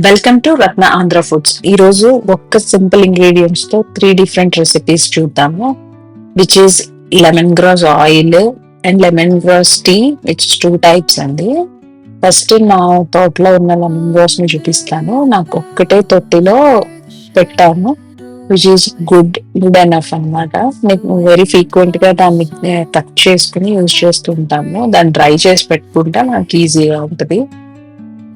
Welcome to Ratna Andhra Foods. ఈ రోజు ఒక్క సింపుల్ ఇంగ్రీడియంట్స్ తో 3 డిఫరెంట్ రెసిపీస్ చూద్దాము, which is lemon grass oil and lemon grass tea, which 2 types అండి. ఫస్ట్ నా తోటలో ఉన్న లెమన్ గ్రాస్ ని చూపిస్తాను. నాకు ఒక్కటే తొట్టిలో పెట్టాను, విచ్ ఈస్ గుడ్ ఎనఫ్ అన్నమాట. నేను వెరీ ఫ్రీక్వెంట్ గా దాన్ని కట్ చేసుకుని యూజ్ చేస్తూ ఉంటాము. దాన్ని డ్రై చేసి పెట్టుకుంటే నాకు ఈజీగా ఉంటుంది.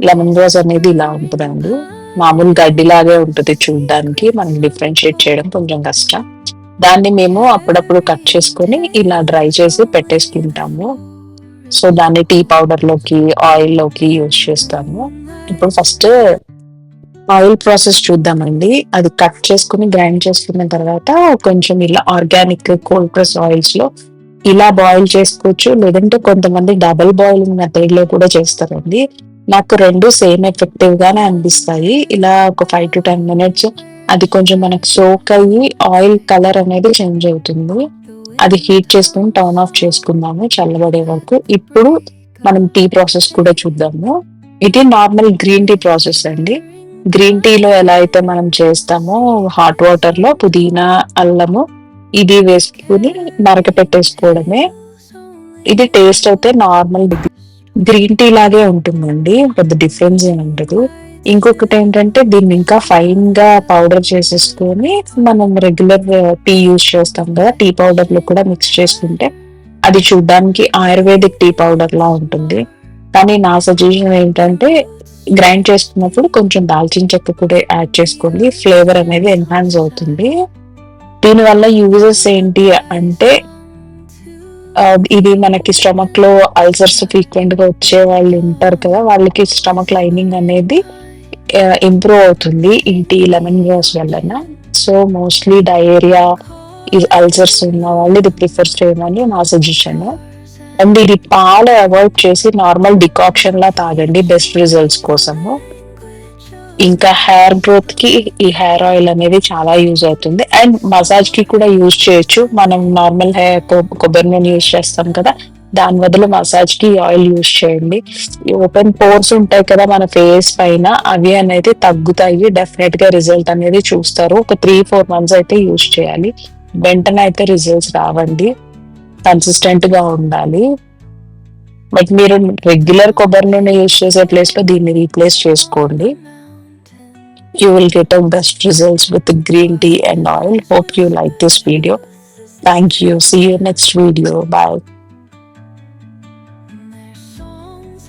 లెమన్ గ్రాస్ అనేది ఇలా ఉంటుందండి. మామూలు గడ్డిలాగే ఉంటుంది చూడడానికి, మనం డిఫరెన్షియేట్ చేయడం కొంచెం కష్టం. దాన్ని మేము అప్పుడప్పుడు కట్ చేసుకొని ఇలా డ్రై చేసి పెట్టేసుకుంటాము. సో దాన్ని టీ పౌడర్ లోకి, ఆయిల్ లోకి యూజ్ చేస్తాము. ఇప్పుడు ఫస్ట్ ఆయిల్ ప్రాసెస్ చూద్దామండి. అది కట్ చేసుకుని గ్రైండ్ చేసుకున్న తర్వాత కొంచెం ఇలా ఆర్గానిక్ కోల్డ్ ప్రెస్ ఆయిల్స్ లో ఇలా బాయిల్ చేసుకోవచ్చు, లేదంటే కొంతమంది డబుల్ బాయిలింగ్ మెథడ్ లో కూడా చేస్తారండి. నాకు రెండు సేమ్ ఎఫెక్టివ్ గానే అనిపిస్తాయి. ఇలా ఒక 5 to 10 minutes అది కొంచెం మనకు సోక్ అయ్యి ఆయిల్ కలర్ అనేది చేంజ్ అవుతుంది. అది హీట్ చేసుకుని టర్న్ ఆఫ్ చేసుకున్నాము చల్లబడే వరకు. ఇప్పుడు మనం టీ ప్రాసెస్ కూడా చూద్దాము. ఇది నార్మల్ గ్రీన్ టీ ప్రాసెస్ అండి. గ్రీన్ టీలో ఎలా అయితే మనం చేస్తామో, హాట్ వాటర్ లో పుదీనా, అల్లము ఇది వేసుకుని మరక పెట్టేసుకోవడమే. ఇది టేస్ట్ అయితే నార్మల్ గ్రీన్ టీ లాగే ఉంటుందండి, పెద్ద డిఫరెన్స్ ఏమి ఉండదు. ఇంకొకటి ఏంటంటే దీన్ని ఇంకా ఫైన్ గా పౌడర్ చేసేసుకొని మనం రెగ్యులర్ టీ యూజ్ చేస్తాం కదా, టీ పౌడర్ లో కూడా మిక్స్ చేసుకుంటే అది చూడ్డానికి ఆయుర్వేదిక్ టీ పౌడర్ లా ఉంటుంది. కానీ నా సజెషన్ ఏంటంటే గ్రైండ్ చేసుకున్నప్పుడు కొంచెం దాల్చిన చెక్క కూడా యాడ్ చేసుకోండి, ఫ్లేవర్ అనేది ఎన్హాన్స్ అవుతుంది. దీనివల్ల యూజెస్ ఏంటి అంటే, ఇది మనకి స్టమక్ లో అల్సర్స్ ఫ్రీక్వెంట్ గా వచ్చే వాళ్ళు ఉంటారు కదా, వాళ్ళకి స్టమక్ లైనింగ్ అనేది ఇంప్రూవ్ అవుతుంది ఈ టీ లెమన్ గ్రాస్ వలన. సో మోస్ట్లీ డయేరియా, అల్సర్స్ ఉన్న వాళ్ళు ఇది ప్రిఫర్ చేయమని నా సజెషన్. అండ్ ఇది పాలు అవాయిడ్ చేసి నార్మల్ డికాక్షన్ లా తాగండి, బెస్ట్ రిజల్ట్స్ కోసము. ఇంకా హెయిర్ గ్రోత్ కి ఈ హెయిర్ ఆయిల్ అనేది చాలా యూజ్ అవుతుంది. అండ్ మసాజ్ కి కూడా యూజ్ చేయొచ్చు. మనం నార్మల్ హెయిర్ కొబ్బరి నూనె యూజ్ చేస్తాం కదా, దాని బదులు మసాజ్ కి ఆయిల్ యూజ్ చేయండి. ఈ ఓపెన్ పోర్స్ ఉంటాయి కదా మన ఫేస్ పైన, అవి అనేది తగ్గుతాయి. డెఫినెట్ గా రిజల్ట్ అనేది చూస్తారు. ఒక 3-4 months అయితే యూజ్ చేయాలి, వెంటనే అయితే రిజల్ట్స్ రావండి. కన్సిస్టెంట్ గా ఉండాలి. బట్ మీరు రెగ్యులర్ కొబ్బరి నూనె యూజ్ చేసే ప్లేస్ లో దీన్ని రీప్లేస్ చేసుకోండి. You will get a best results with the green tea and oil. Hope you like this video. Thank you. See you next video. Bye.